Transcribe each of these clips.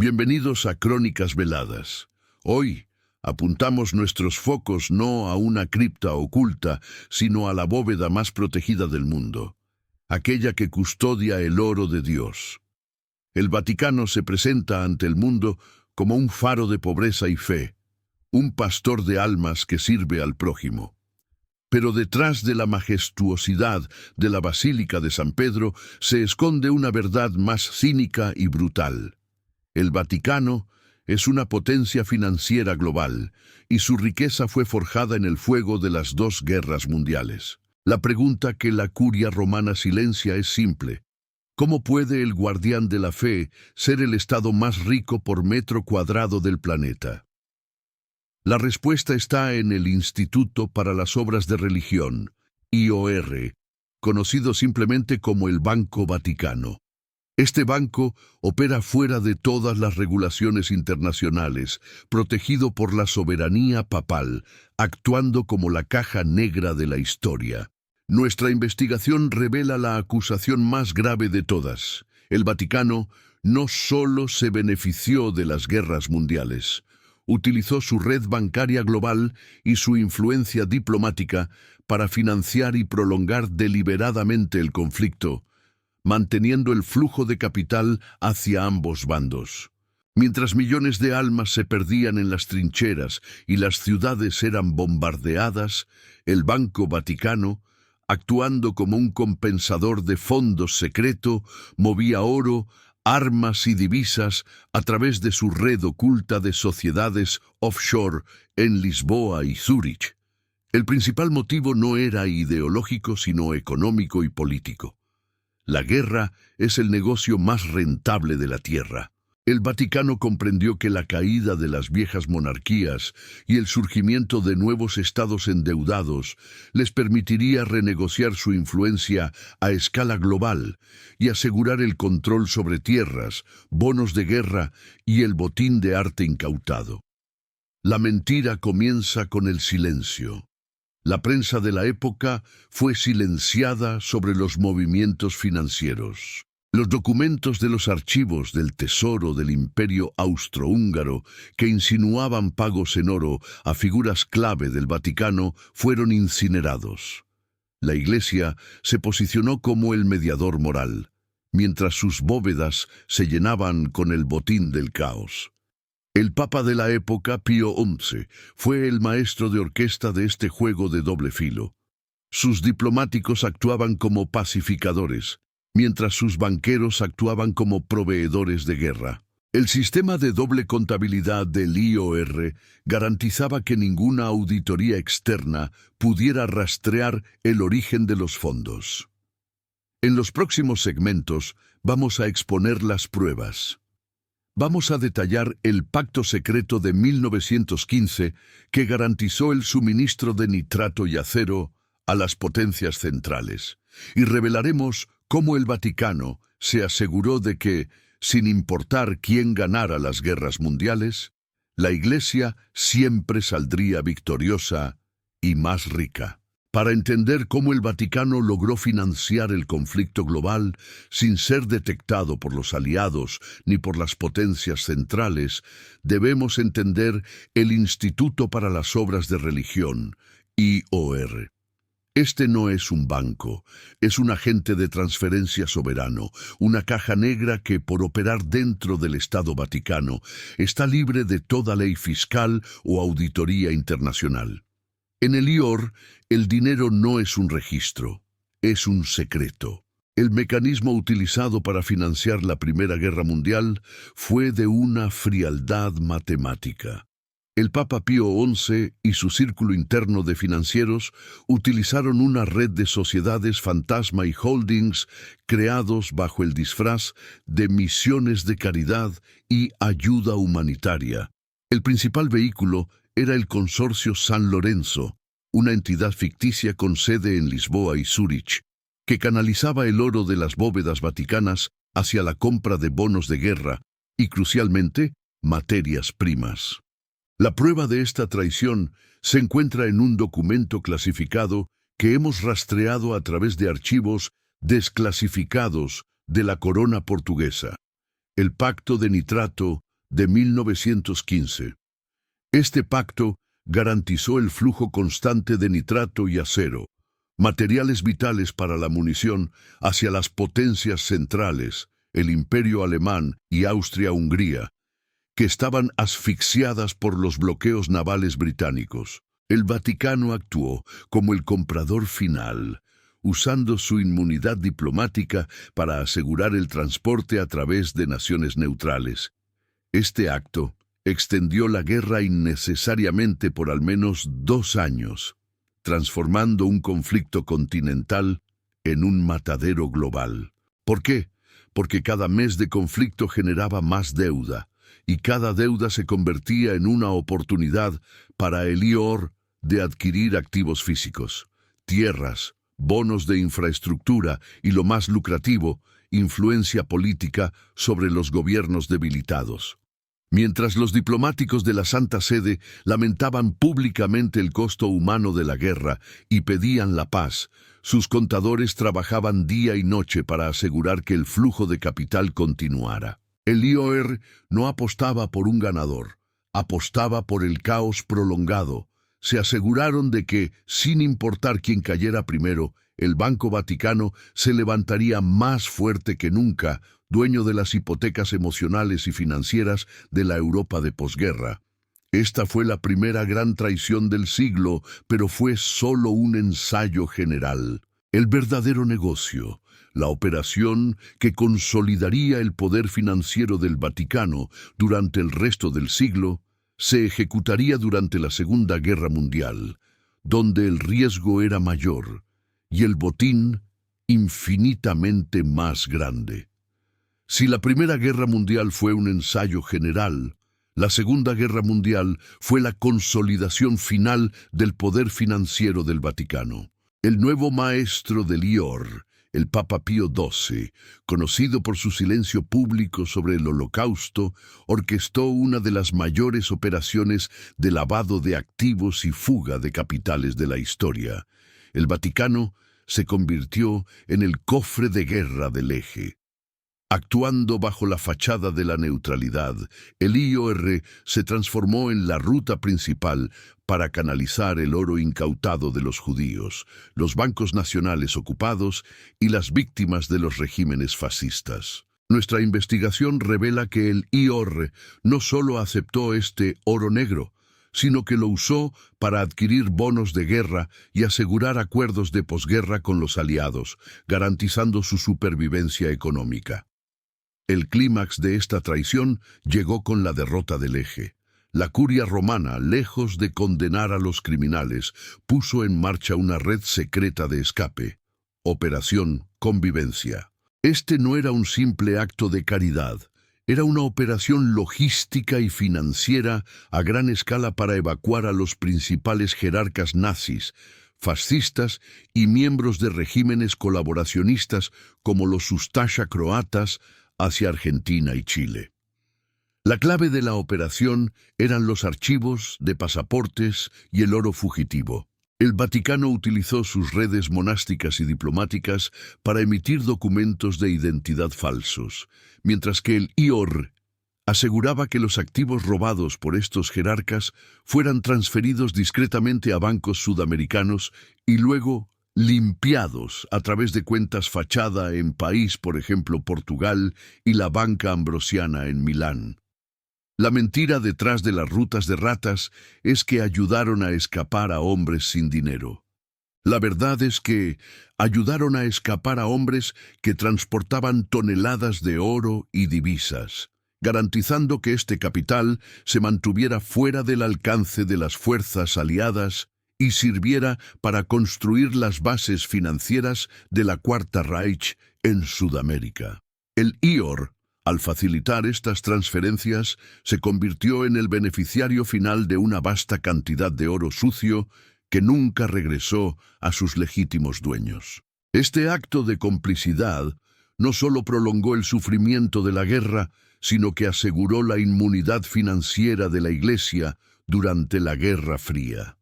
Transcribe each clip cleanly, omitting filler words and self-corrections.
Bienvenidos a Crónicas Veladas. Hoy apuntamos nuestros focos no a una cripta oculta, sino a la bóveda más protegida del mundo, aquella que custodia el oro de Dios. El Vaticano se presenta ante el mundo como un faro de pobreza y fe, un pastor de almas que sirve al prójimo. Pero detrás de la majestuosidad de la Basílica de San Pedro se esconde una verdad más cínica y brutal. El Vaticano es una potencia financiera global y su riqueza fue forjada en el fuego de las dos guerras mundiales. La pregunta que la Curia Romana silencia es simple. ¿Cómo puede el guardián de la fe ser el estado más rico por metro cuadrado del planeta? La respuesta está en el Instituto para las Obras de Religión, IOR, conocido simplemente como el Banco Vaticano. Este banco opera fuera de todas las regulaciones internacionales, protegido por la soberanía papal, actuando como la caja negra de la historia. Nuestra investigación revela la acusación más grave de todas. El Vaticano no solo se benefició de las guerras mundiales, utilizó su red bancaria global y su influencia diplomática para financiar y prolongar deliberadamente el conflicto, manteniendo el flujo de capital hacia ambos bandos. Mientras millones de almas se perdían en las trincheras y las ciudades eran bombardeadas, el Banco Vaticano, actuando como un compensador de fondos secreto, movía oro, armas y divisas a través de su red oculta de sociedades offshore en Lisboa y Zúrich. El principal motivo no era ideológico, sino económico y político. La guerra es el negocio más rentable de la tierra. El Vaticano comprendió que la caída de las viejas monarquías y el surgimiento de nuevos estados endeudados les permitiría renegociar su influencia a escala global y asegurar el control sobre tierras, bonos de guerra y el botín de arte incautado. La mentira comienza con el silencio. La prensa de la época fue silenciada sobre los movimientos financieros. Los documentos de los archivos del Tesoro del Imperio Austrohúngaro que insinuaban pagos en oro a figuras clave del Vaticano fueron incinerados. La Iglesia se posicionó como el mediador moral, mientras sus bóvedas se llenaban con el botín del caos. El Papa de la época, Pío XI, fue el maestro de orquesta de este juego de doble filo. Sus diplomáticos actuaban como pacificadores, mientras sus banqueros actuaban como proveedores de guerra. El sistema de doble contabilidad del IOR garantizaba que ninguna auditoría externa pudiera rastrear el origen de los fondos. En los próximos segmentos vamos a exponer las pruebas. Vamos a detallar el pacto secreto de 1915 que garantizó el suministro de nitrato y acero a las potencias centrales, y revelaremos cómo el Vaticano se aseguró de que, sin importar quién ganara las guerras mundiales, la Iglesia siempre saldría victoriosa y más rica. Para entender cómo el Vaticano logró financiar el conflicto global sin ser detectado por los aliados ni por las potencias centrales, debemos entender el Instituto para las Obras de Religión, IOR. Este no es un banco, es un agente de transferencia soberano, una caja negra que, por operar dentro del Estado Vaticano, está libre de toda ley fiscal o auditoría internacional. En el IOR, el dinero no es un registro, es un secreto. El mecanismo utilizado para financiar la Primera Guerra Mundial fue de una frialdad matemática. El Papa Pío XI y su círculo interno de financieros utilizaron una red de sociedades fantasma y holdings creados bajo el disfraz de misiones de caridad y ayuda humanitaria. El principal vehículo era el Consorcio San Lorenzo, una entidad ficticia con sede en Lisboa y Zúrich, que canalizaba el oro de las bóvedas vaticanas hacia la compra de bonos de guerra y, crucialmente, materias primas. La prueba de esta traición se encuentra en un documento clasificado que hemos rastreado a través de archivos desclasificados de la corona portuguesa. El Pacto de Nitrato de 1915. Este pacto garantizó el flujo constante de nitrato y acero, materiales vitales para la munición, hacia las potencias centrales, el Imperio Alemán y Austria-Hungría, que estaban asfixiadas por los bloqueos navales británicos. El Vaticano actuó como el comprador final, usando su inmunidad diplomática para asegurar el transporte a través de naciones neutrales. Este acto extendió la guerra innecesariamente por al menos 2 años, transformando un conflicto continental en un matadero global. ¿Por qué? Porque cada mes de conflicto generaba más deuda, y cada deuda se convertía en una oportunidad para el IOR de adquirir activos físicos, tierras, bonos de infraestructura y, lo más lucrativo, influencia política sobre los gobiernos debilitados. Mientras los diplomáticos de la Santa Sede lamentaban públicamente el costo humano de la guerra y pedían la paz, sus contadores trabajaban día y noche para asegurar que el flujo de capital continuara. El IOR no apostaba por un ganador, apostaba por el caos prolongado. Se aseguraron de que, sin importar quién cayera primero, el Banco Vaticano se levantaría más fuerte que nunca, dueño de las hipotecas emocionales y financieras de la Europa de posguerra. Esta fue la primera gran traición del siglo, pero fue solo un ensayo general. El verdadero negocio, la operación que consolidaría el poder financiero del Vaticano durante el resto del siglo, se ejecutaría durante la Segunda Guerra Mundial, donde el riesgo era mayor y el botín infinitamente más grande. Si la Primera Guerra Mundial fue un ensayo general, la Segunda Guerra Mundial fue la consolidación final del poder financiero del Vaticano. El nuevo maestro del IOR, el Papa Pío XII, conocido por su silencio público sobre el Holocausto, orquestó una de las mayores operaciones de lavado de activos y fuga de capitales de la historia. El Vaticano se convirtió en el cofre de guerra del eje. Actuando bajo la fachada de la neutralidad, el IOR se transformó en la ruta principal para canalizar el oro incautado de los judíos, los bancos nacionales ocupados y las víctimas de los regímenes fascistas. Nuestra investigación revela que el IOR no solo aceptó este oro negro, sino que lo usó para adquirir bonos de guerra y asegurar acuerdos de posguerra con los aliados, garantizando su supervivencia económica. El clímax de esta traición llegó con la derrota del eje. La curia romana, lejos de condenar a los criminales, puso en marcha una red secreta de escape. Operación Convivencia. Este no era un simple acto de caridad. Era una operación logística y financiera a gran escala para evacuar a los principales jerarcas nazis, fascistas y miembros de regímenes colaboracionistas como los Ustasha croatas, hacia Argentina y Chile. La clave de la operación eran los archivos de pasaportes y el oro fugitivo. El Vaticano utilizó sus redes monásticas y diplomáticas para emitir documentos de identidad falsos, mientras que el IOR aseguraba que los activos robados por estos jerarcas fueran transferidos discretamente a bancos sudamericanos y luego limpiados a través de cuentas fachada en país, por ejemplo, Portugal, y la Banca Ambrosiana en Milán. La mentira detrás de las rutas de ratas es que ayudaron a escapar a hombres sin dinero. La verdad es que ayudaron a escapar a hombres que transportaban toneladas de oro y divisas, garantizando que este capital se mantuviera fuera del alcance de las fuerzas aliadas y sirviera para construir las bases financieras de la Cuarta Reich en Sudamérica. El IOR, al facilitar estas transferencias, se convirtió en el beneficiario final de una vasta cantidad de oro sucio que nunca regresó a sus legítimos dueños. Este acto de complicidad no solo prolongó el sufrimiento de la guerra, sino que aseguró la inmunidad financiera de la Iglesia durante la Guerra Fría.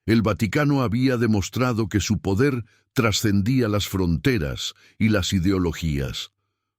El Vaticano había demostrado que su poder trascendía las fronteras y las ideologías.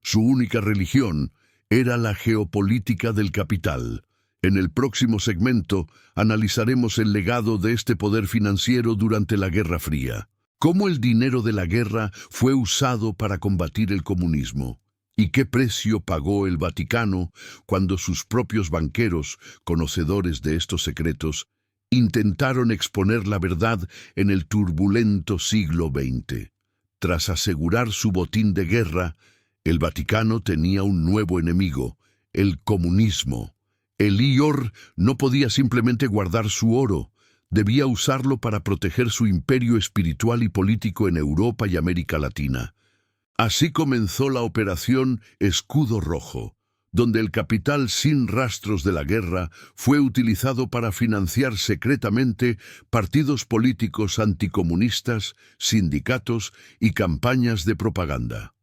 Su única religión era la geopolítica del capital. En el próximo segmento analizaremos el legado de este poder financiero durante la Guerra Fría. Cómo el dinero de la guerra fue usado para combatir el comunismo. ¿Y qué precio pagó el Vaticano cuando sus propios banqueros, conocedores de estos secretos, intentaron exponer la verdad en el turbulento siglo XX? Tras asegurar su botín de guerra, el Vaticano tenía un nuevo enemigo, el comunismo. El IOR no podía simplemente guardar su oro, debía usarlo para proteger su imperio espiritual y político en Europa y América Latina. Así comenzó la operación Escudo Rojo, donde el capital sin rastros de la guerra fue utilizado para financiar secretamente partidos políticos anticomunistas, sindicatos y campañas de propaganda.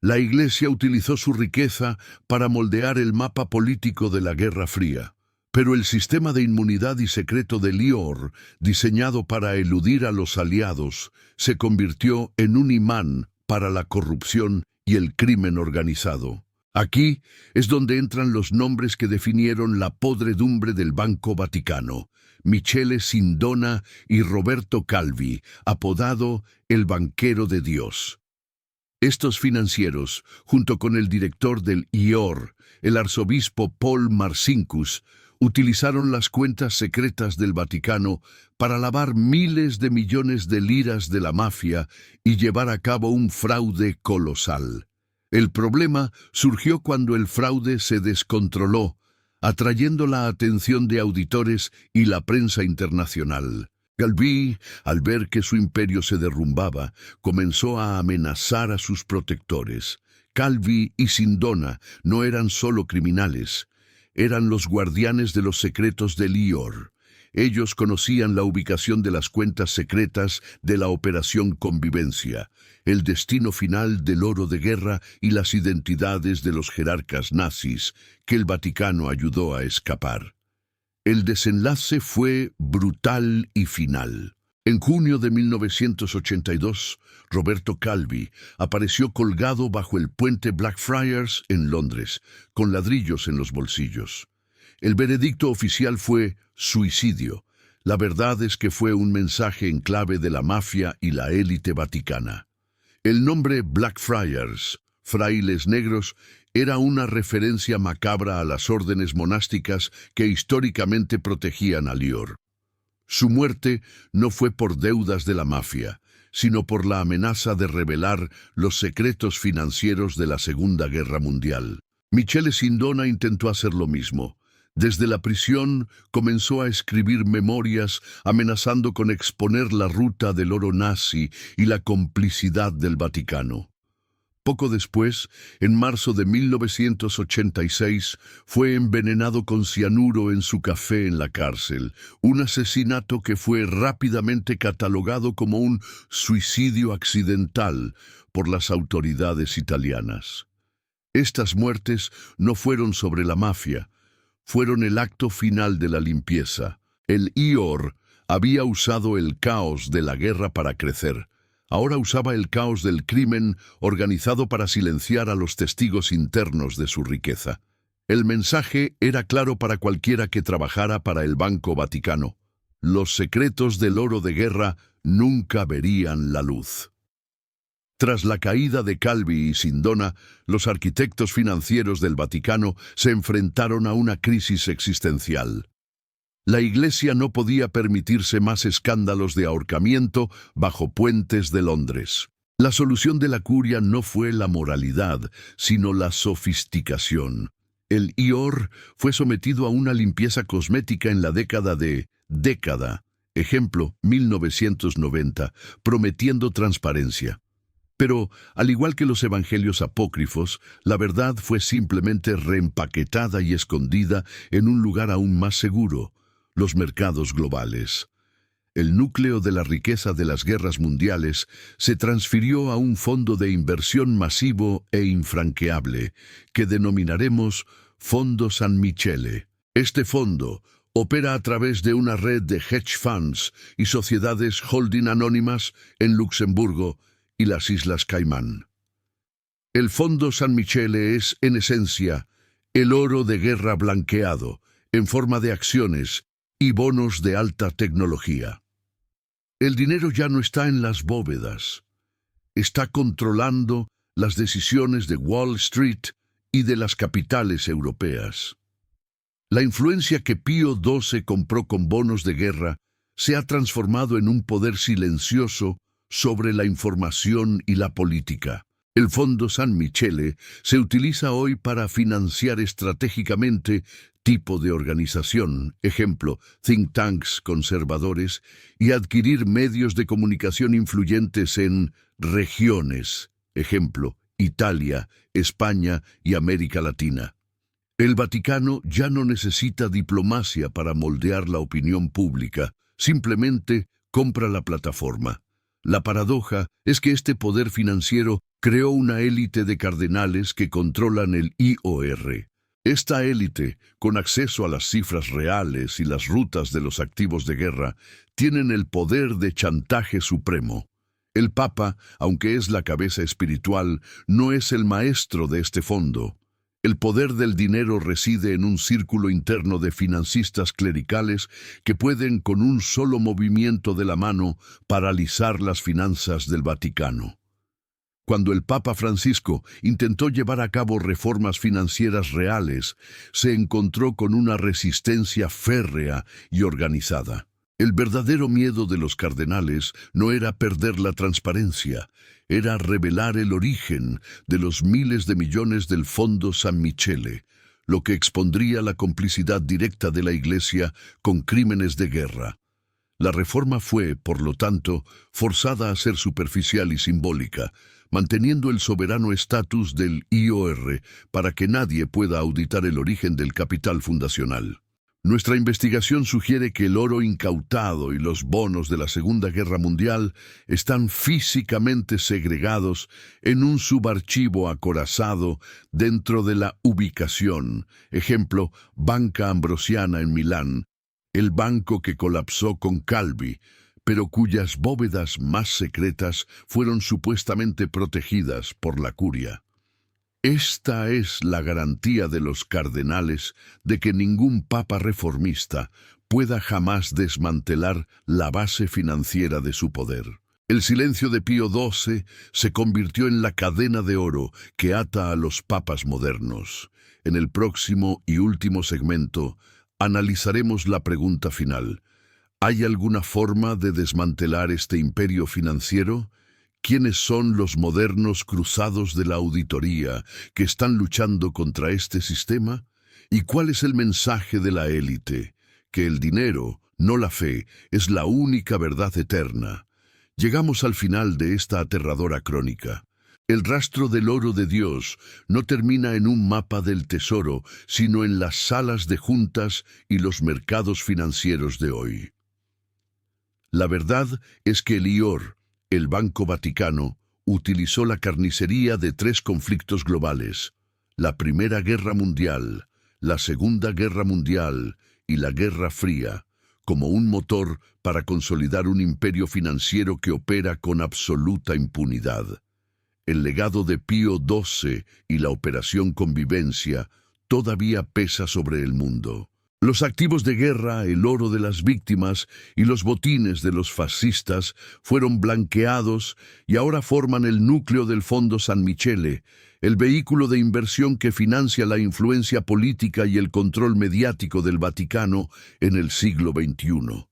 La Iglesia utilizó su riqueza para moldear el mapa político de la Guerra Fría, pero el sistema de inmunidad y secreto de IOR, diseñado para eludir a los aliados, se convirtió en un imán para la corrupción y el crimen organizado. Aquí es donde entran los nombres que definieron la podredumbre del Banco Vaticano: Michele Sindona y Roberto Calvi, apodado el Banquero de Dios. Estos financieros, junto con el director del IOR, el arzobispo Paul Marcinkus, utilizaron las cuentas secretas del Vaticano para lavar miles de millones de liras de la mafia y llevar a cabo un fraude colosal. El problema surgió cuando el fraude se descontroló, atrayendo la atención de auditores y la prensa internacional. Calvi, al ver que su imperio se derrumbaba, comenzó a amenazar a sus protectores. Calvi y Sindona no eran solo criminales, eran los guardianes de los secretos del IOR. Ellos conocían la ubicación de las cuentas secretas de la Operación Convivencia, el destino final del oro de guerra y las identidades de los jerarcas nazis que el Vaticano ayudó a escapar. El desenlace fue brutal y final. En junio de 1982, Roberto Calvi apareció colgado bajo el puente Blackfriars en Londres, con ladrillos en los bolsillos. El veredicto oficial fue suicidio. La verdad es que fue un mensaje en clave de la mafia y la élite vaticana. El nombre Blackfriars, frailes negros, era una referencia macabra a las órdenes monásticas que históricamente protegían a IOR. Su muerte no fue por deudas de la mafia, sino por la amenaza de revelar los secretos financieros de la Segunda Guerra Mundial. Michele Sindona intentó hacer lo mismo. Desde la prisión comenzó a escribir memorias amenazando con exponer la ruta del oro nazi y la complicidad del Vaticano. Poco después, en marzo de 1986, fue envenenado con cianuro en su café en la cárcel, un asesinato que fue rápidamente catalogado como un suicidio accidental por las autoridades italianas. Estas muertes no fueron sobre la mafia, fueron el acto final de la limpieza. El IOR había usado el caos de la guerra para crecer. Ahora usaba el caos del crimen organizado para silenciar a los testigos internos de su riqueza. El mensaje era claro para cualquiera que trabajara para el Banco Vaticano. Los secretos del oro de guerra nunca verían la luz. Tras la caída de Calvi y Sindona, los arquitectos financieros del Vaticano se enfrentaron a una crisis existencial. La Iglesia no podía permitirse más escándalos de ahorcamiento bajo puentes de Londres. La solución de la curia no fue la moralidad, sino la sofisticación. El IOR fue sometido a una limpieza cosmética en la década, ejemplo 1990, prometiendo transparencia. Pero, al igual que los evangelios apócrifos, la verdad fue simplemente reempaquetada y escondida en un lugar aún más seguro: los mercados globales. El núcleo de la riqueza de las guerras mundiales se transfirió a un fondo de inversión masivo e infranqueable, que denominaremos Fondo San Michele. Este fondo opera a través de una red de hedge funds y sociedades holding anónimas en Luxemburgo y las Islas Caimán. El Fondo San Michele es, en esencia, el oro de guerra blanqueado, en forma de acciones y bonos de alta tecnología. El dinero ya no está en las bóvedas, está controlando las decisiones de Wall Street y de las capitales europeas. La influencia que Pío XII compró con bonos de guerra se ha transformado en un poder silencioso sobre la información y la política. El Fondo San Michele se utiliza hoy para financiar estratégicamente tipo de organización, ejemplo, think tanks conservadores, y adquirir medios de comunicación influyentes en regiones, ejemplo, Italia, España y América Latina. El Vaticano ya no necesita diplomacia para moldear la opinión pública, simplemente compra la plataforma. La paradoja es que este poder financiero creó una élite de cardenales que controlan el IOR. Esta élite, con acceso a las cifras reales y las rutas de los activos de guerra, tienen el poder de chantaje supremo. El Papa, aunque es la cabeza espiritual, no es el maestro de este fondo. El poder del dinero reside en un círculo interno de financistas clericales que pueden, con un solo movimiento de la mano, paralizar las finanzas del Vaticano. Cuando el Papa Francisco intentó llevar a cabo reformas financieras reales, se encontró con una resistencia férrea y organizada. El verdadero miedo de los cardenales no era perder la transparencia, era revelar el origen de los miles de millones del Fondo San Michele, lo que expondría la complicidad directa de la Iglesia con crímenes de guerra. La reforma fue, por lo tanto, forzada a ser superficial y simbólica, manteniendo el soberano estatus del IOR para que nadie pueda auditar el origen del capital fundacional. Nuestra investigación sugiere que el oro incautado y los bonos de la Segunda Guerra Mundial están físicamente segregados en un subarchivo acorazado dentro de la ubicación, ejemplo, Banca Ambrosiana en Milán, el banco que colapsó con Calvi, pero cuyas bóvedas más secretas fueron supuestamente protegidas por la curia. Esta es la garantía de los cardenales de que ningún papa reformista pueda jamás desmantelar la base financiera de su poder. El silencio de Pío XII se convirtió en la cadena de oro que ata a los papas modernos. En el próximo y último segmento analizaremos la pregunta final. ¿Hay alguna forma de desmantelar este imperio financiero? ¿Quiénes son los modernos cruzados de la auditoría que están luchando contra este sistema? ¿Y cuál es el mensaje de la élite? Que el dinero, no la fe, es la única verdad eterna. Llegamos al final de esta aterradora crónica. El rastro del oro de Dios no termina en un mapa del tesoro, sino en las salas de juntas y los mercados financieros de hoy. La verdad es que el IOR, el Banco Vaticano, utilizó la carnicería de 3 conflictos globales: la Primera Guerra Mundial, la Segunda Guerra Mundial y la Guerra Fría, como un motor para consolidar un imperio financiero que opera con absoluta impunidad. El legado de Pío XII y la Operación Convivencia todavía pesa sobre el mundo. Los activos de guerra, el oro de las víctimas y los botines de los fascistas fueron blanqueados y ahora forman el núcleo del Fondo San Michele, el vehículo de inversión que financia la influencia política y el control mediático del Vaticano en el siglo XXI.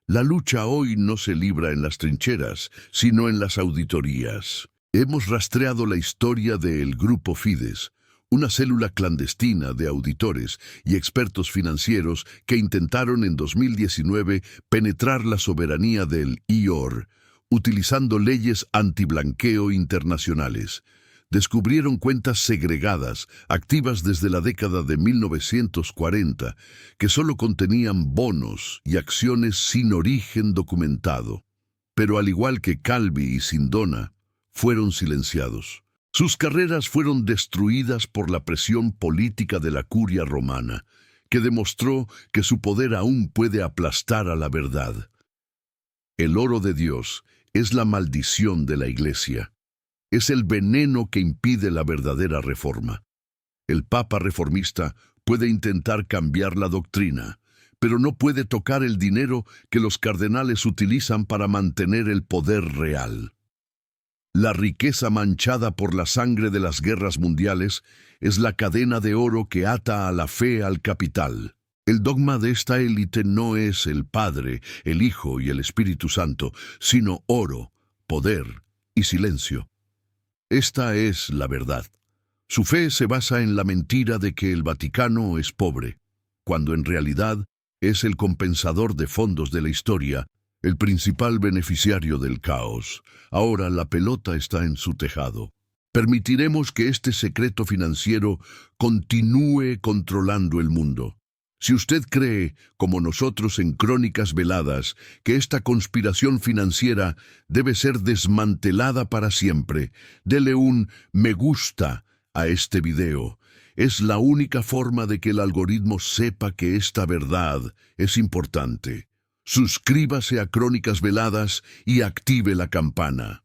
La lucha hoy no se libra en las trincheras, sino en las auditorías. Hemos rastreado la historia del Grupo Fides, una célula clandestina de auditores y expertos financieros que intentaron en 2019 penetrar la soberanía del IOR, utilizando leyes antiblanqueo internacionales. Descubrieron cuentas segregadas, activas desde la década de 1940, que solo contenían bonos y acciones sin origen documentado. Pero al igual que Calvi y Sindona, fueron silenciados. Sus carreras fueron destruidas por la presión política de la curia romana, que demostró que su poder aún puede aplastar a la verdad. El oro de Dios es la maldición de la Iglesia. Es el veneno que impide la verdadera reforma. El Papa reformista puede intentar cambiar la doctrina, pero no puede tocar el dinero que los cardenales utilizan para mantener el poder real. La riqueza manchada por la sangre de las guerras mundiales es la cadena de oro que ata a la fe al capital. El dogma de esta élite no es el Padre, el Hijo y el Espíritu Santo, sino oro, poder y silencio. Esta es la verdad. Su fe se basa en la mentira de que el Vaticano es pobre, cuando en realidad es el compensador de fondos de la historia, el principal beneficiario del caos. Ahora la pelota está en su tejado. Permitiremos que este secreto financiero continúe controlando el mundo. Si usted cree, como nosotros en Crónicas Veladas, que esta conspiración financiera debe ser desmantelada para siempre, dele un me gusta a este video. Es la única forma de que el algoritmo sepa que esta verdad es importante. Suscríbase a Crónicas Veladas y active la campana.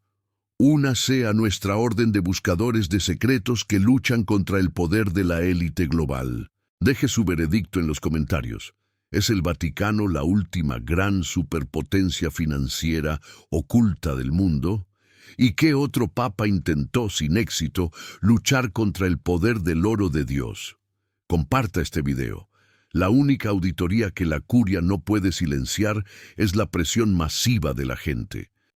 Únase a nuestra orden de buscadores de secretos que luchan contra el poder de la élite global. Deje su veredicto en los comentarios. ¿Es el Vaticano la última gran superpotencia financiera oculta del mundo? ¿Y qué otro papa intentó, sin éxito, luchar contra el poder del oro de Dios? Comparta este video. La única auditoría que la curia no puede silenciar es la presión masiva de la gente.